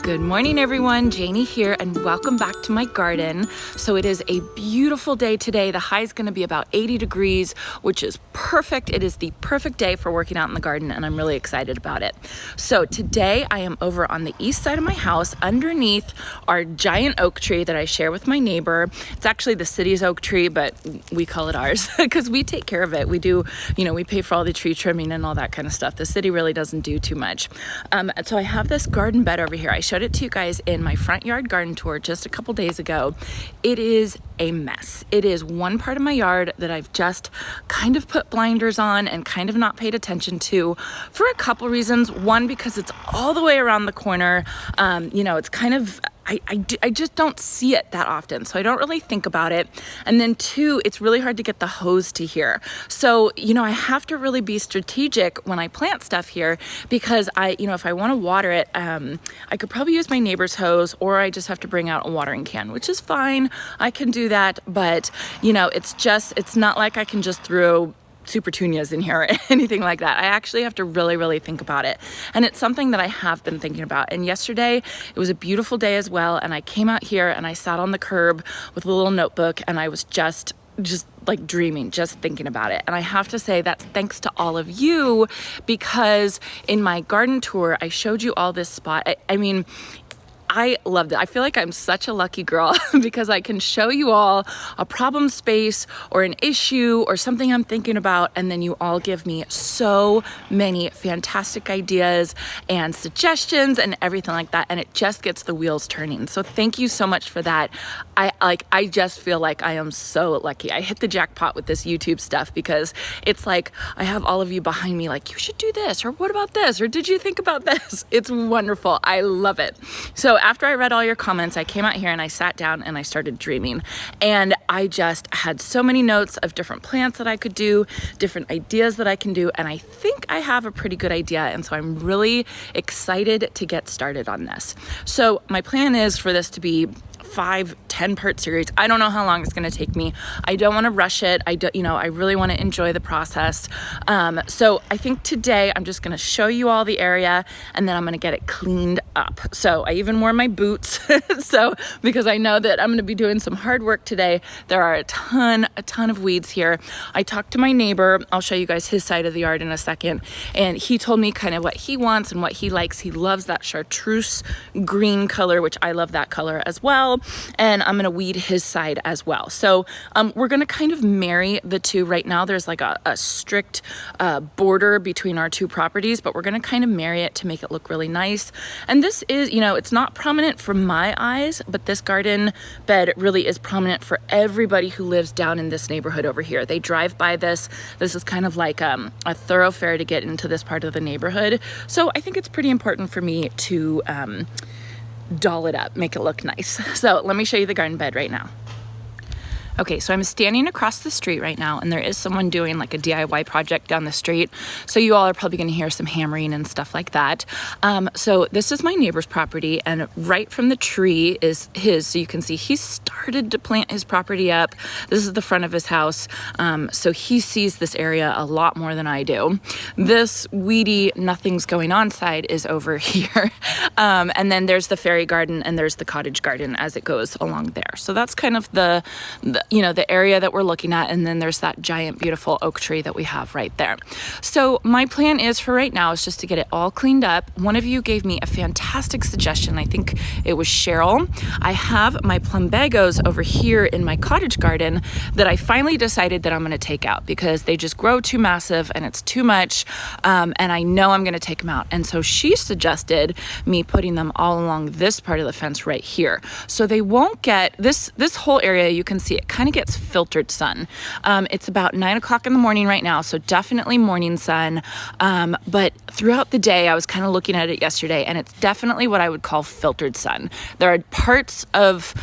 Good morning, everyone. Janie here, and welcome back to my garden. So it is a beautiful day today. The high is going to be about 80 degrees, which is perfect. It is the perfect day for working out in the garden, and I'm really excited about it. So today I am over on the east side of my house underneath our giant oak tree that I share with my neighbor. It's actually the city's oak tree, but we call it ours because we take care of it. We do, we pay for all the tree trimming and all that kind of stuff. The city really doesn't do too much. So I have this garden bed over here. I showed it to you guys in my front yard garden tour just a couple days ago. It is a mess. It is one part of my yard that I've just kind of put blinders on and kind of not paid attention to for a couple reasons. One, because it's all the way around the corner. It's kind of, I just don't see it that often, so I don't really think about it. And then two, it's really hard to get the hose to here. So, I have to really be strategic when I plant stuff here because if I want to water it, I could probably use my neighbor's hose, or I just have to bring out a watering can, which is fine. I can do that, but it's not like I can just throw super tunias in here or anything like that. I actually have to really, really think about it. And it's something that I have been thinking about. And yesterday, it was a beautiful day as well. And I came out here and I sat on the curb with a little notebook and I was just like dreaming, just thinking about it. And I have to say that's thanks to all of you, because in my garden tour, I showed you all this spot. I loved it. I feel like I'm such a lucky girl because I can show you all a problem space or an issue or something I'm thinking about, and then you all give me so many fantastic ideas and suggestions and everything like that, and it just gets the wheels turning. So thank you so much for that. I just feel like I am so lucky. I hit the jackpot with this YouTube stuff because it's like I have all of you behind me like, you should do this, or what about this, or did you think about this? It's wonderful. I love it. So after I read all your comments, I came out here and I sat down and I started dreaming. And I just had so many notes of different plants that I could do, different ideas that I can do. And I think I have a pretty good idea. And so I'm really excited to get started on this. So my plan is for this to be 5-10 part series. I don't know how long it's going to take me. I don't want to rush it. I really want to enjoy the process. So I think today I'm just going to show you all the area and then I'm going to get it cleaned up. So I even wore my boots. Because I know that I'm going to be doing some hard work today. There are a ton of weeds here. I talked to my neighbor. I'll show you guys his side of the yard in a second. And he told me kind of what he wants and what he likes. He loves that chartreuse green color, which I love that color as well. And I'm going to weed his side as well. So we're going to kind of marry the two. Right now there's like a strict border between our two properties, but we're going to kind of marry it to make it look really nice. And this is, it's not prominent from my eyes, but this garden bed really is prominent for everybody who lives down in this neighborhood over here. They drive by this. This is kind of like a thoroughfare to get into this part of the neighborhood. So I think it's pretty important for me to doll it up, make it look nice. So let me show you the garden bed right now. Okay, so I'm standing across the street right now, and there is someone doing like a DIY project down the street. So you all are probably going to hear some hammering and stuff like that. So this is my neighbor's property, and right from the tree is his. So you can see he started to plant his property up. This is the front of his house. So he sees this area a lot more than I do. This weedy, nothing's going on side is over here. And then there's the fairy garden and there's the cottage garden as it goes along there. So that's kind of the area that we're looking at. And then there's that giant, beautiful oak tree that we have right there. So my plan is for right now is just to get it all cleaned up. One of you gave me a fantastic suggestion. I think it was Cheryl. I have my plumbagos over here in my cottage garden that I finally decided that I'm going to take out because they just grow too massive and it's too much. And I know I'm going to take them out. And so she suggested me putting them all along this part of the fence right here. So they won't get this whole area. You can see it kind of gets filtered sun. It's about 9 o'clock in the morning right now, so definitely morning sun. But throughout the day, I was kind of looking at it yesterday, and it's definitely what I would call filtered sun. There are parts of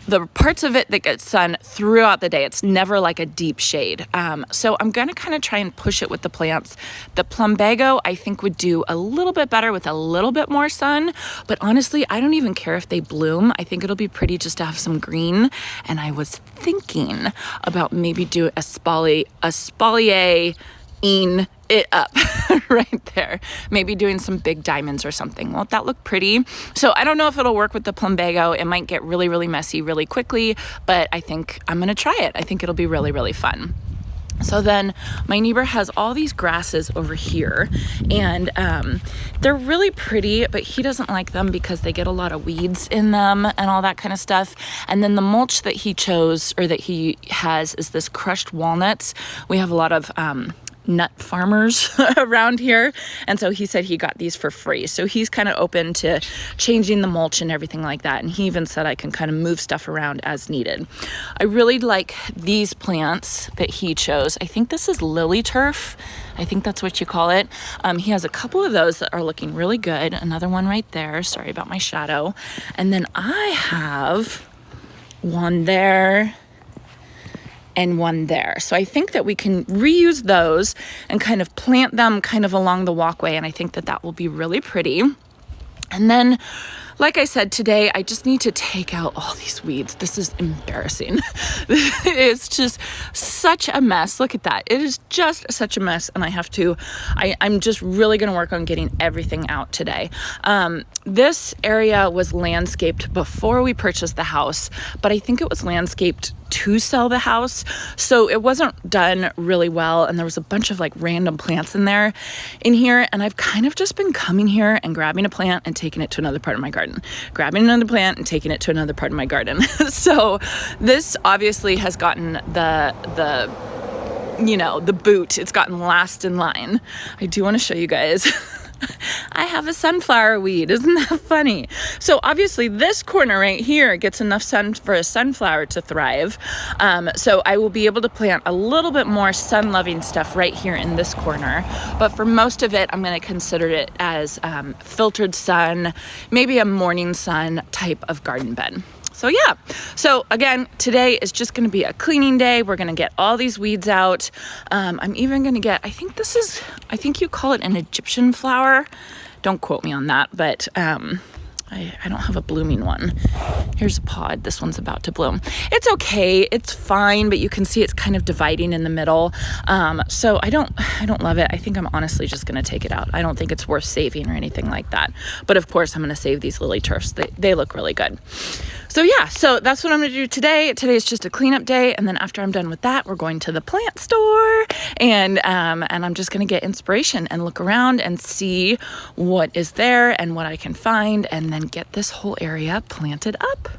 it that get sun throughout the day. It's never like a deep shade. So I'm going to kind of try and push it with the plants. The plumbago, I think, would do a little bit better with a little bit more sun. But honestly, I don't even care if they bloom. I think it'll be pretty just to have some green. And I was thinking about maybe do a espalier painting it up right there. Maybe doing some big diamonds or something. Won't that look pretty? So I don't know if it'll work with the plumbago. It might get really, really messy really quickly, but I think I'm gonna try it. I think it'll be really, really fun. So then my neighbor has all these grasses over here, and they're really pretty, but he doesn't like them because they get a lot of weeds in them and all that kind of stuff. And then the mulch that he chose, or that he has, is this crushed walnuts. We have a lot of nut farmers around here, and so he said he got these for free. So he's kind of open to changing the mulch and everything like that, and he even said I can kind of move stuff around as needed. I really like these plants that he chose. I think this is lily turf. I think that's what you call it. He has a couple of those that are looking really good. Another one right there. Sorry about my shadow. And then I have one there and one there. So I think that we can reuse those and kind of plant them kind of along the walkway, and I think that that will be really pretty. And then, like I said, today I just need to take out all these weeds. This is embarrassing. It's just such a mess. Look at that. It is just such a mess, and I'm just really going to work on getting everything out today. This area was landscaped before we purchased the house, but I think it was landscaped to sell the house, so it wasn't done really well, and there was a bunch of like random plants in here, and I've kind of just been coming here and grabbing a plant and taking it to another part of my garden, grabbing another plant and taking it to another part of my garden. So this obviously has gotten the boot. It's gotten last in line. I do want to show you guys. I have a sunflower weed. Isn't that funny? So obviously this corner right here gets enough sun for a sunflower to thrive. So I will be able to plant a little bit more sun-loving stuff right here in this corner. But for most of it, I'm going to consider it as filtered sun, maybe a morning sun type of garden bed. So yeah, so again, today is just going to be a cleaning day. We're going to get all these weeds out. I'm even going to get, I think you call it an Egyptian flower. Don't quote me on that, but I don't have a blooming one. Here's a pod. This one's about to bloom. It's okay. It's fine, but you can see it's kind of dividing in the middle. So I don't love it. I think I'm honestly just going to take it out. I don't think it's worth saving or anything like that. But of course, I'm going to save these lily turfs. They look really good. So yeah, so that's what I'm going to do today. Today is just a cleanup day, and then after I'm done with that, we're going to the plant store, and I'm just going to get inspiration and look around and see what is there and what I can find, and then get this whole area planted up.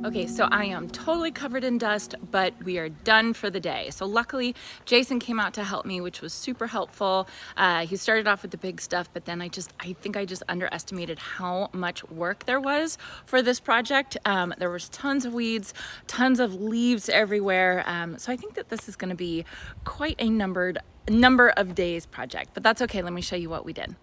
Okay, so I am totally covered in dust, but we are done for the day. So luckily, Jason came out to help me, which was super helpful. He started off with the big stuff, but then I think I just underestimated how much work there was for this project. There was tons of weeds, tons of leaves everywhere. So I think that this is gonna be quite a number of days project, but that's okay. Let me show you what we did.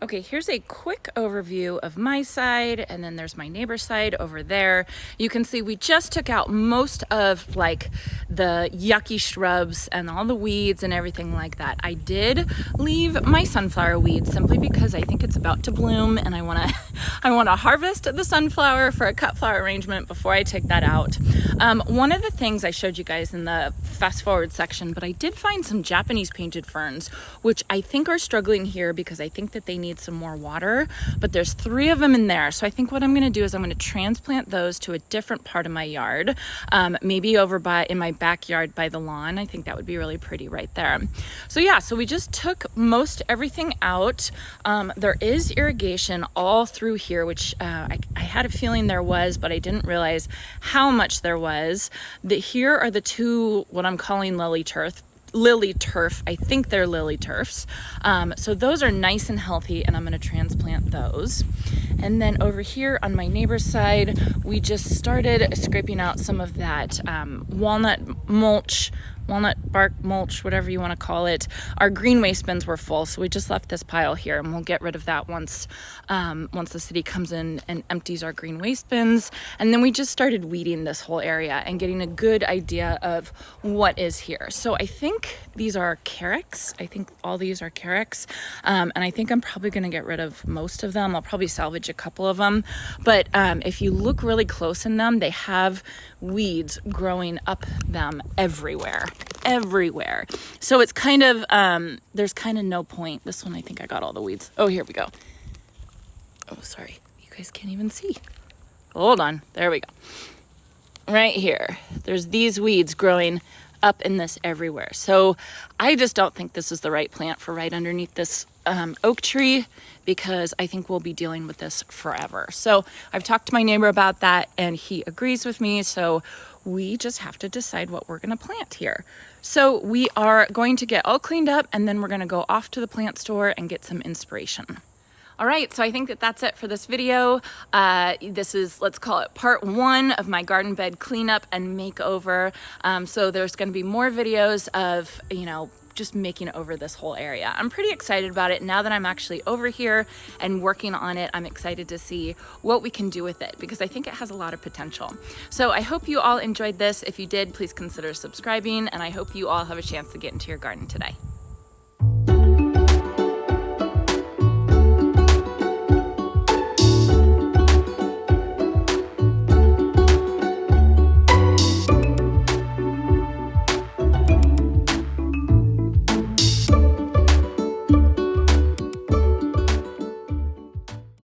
Okay, here's a quick overview of my side, and then there's my neighbor's side over there. You can see we just took out most of like the yucky shrubs and all the weeds and everything like that. I did leave my sunflower weeds simply because I think it's about to bloom and I wanna harvest the sunflower for a cut flower arrangement before I take that out. One of the things I showed you guys in the fast forward section, but I did find some Japanese painted ferns, which I think are struggling here because I think that they need some more water, but there's 3 of them in there. So I think what I'm going to do is I'm going to transplant those to a different part of my yard, maybe over in my backyard by the lawn. I think that would be really pretty right there. So yeah, so we just took most everything out. There is irrigation all through here, which I had a feeling there was, but I didn't realize how much there was. Here are the 2, what I'm calling lily turf. I think they're lily turfs. So those are nice and healthy, and I'm going to transplant those. And then over here on my neighbor's side, we just started scraping out some of that walnut bark mulch, whatever you want to call it. Our green waste bins were full, so we just left this pile here, and we'll get rid of that once the city comes in and empties our green waste bins. And then we just started weeding this whole area and getting a good idea of what is here. So I think these are carex. I think all these are carex, and I think I'm probably going to get rid of most of them. I'll probably salvage a couple of them, but if you look really close in them, they have weeds growing up them everywhere. So it's kind of there's kind of no point. This one, I think I got all the weeds. Oh, here we go. Oh, sorry, you guys can't even see. Hold on, there we go. Right here, there's these weeds growing up in this everywhere. So I just don't think this is the right plant for right underneath this oak tree, because I think we'll be dealing with this forever. So I've talked to my neighbor about that, and he agrees with me. So we just have to decide what we're going to plant here. So we are going to get all cleaned up, and then we're going to go off to the plant store and get some inspiration. All right, so I think that that's it for this video. This is, let's call it part 1 of my garden bed cleanup and makeover. So there's gonna be more videos of, just making over this whole area. I'm pretty excited about it now that I'm actually over here and working on it. I'm excited to see what we can do with it because I think it has a lot of potential. So I hope you all enjoyed this. If you did, please consider subscribing, and I hope you all have a chance to get into your garden today.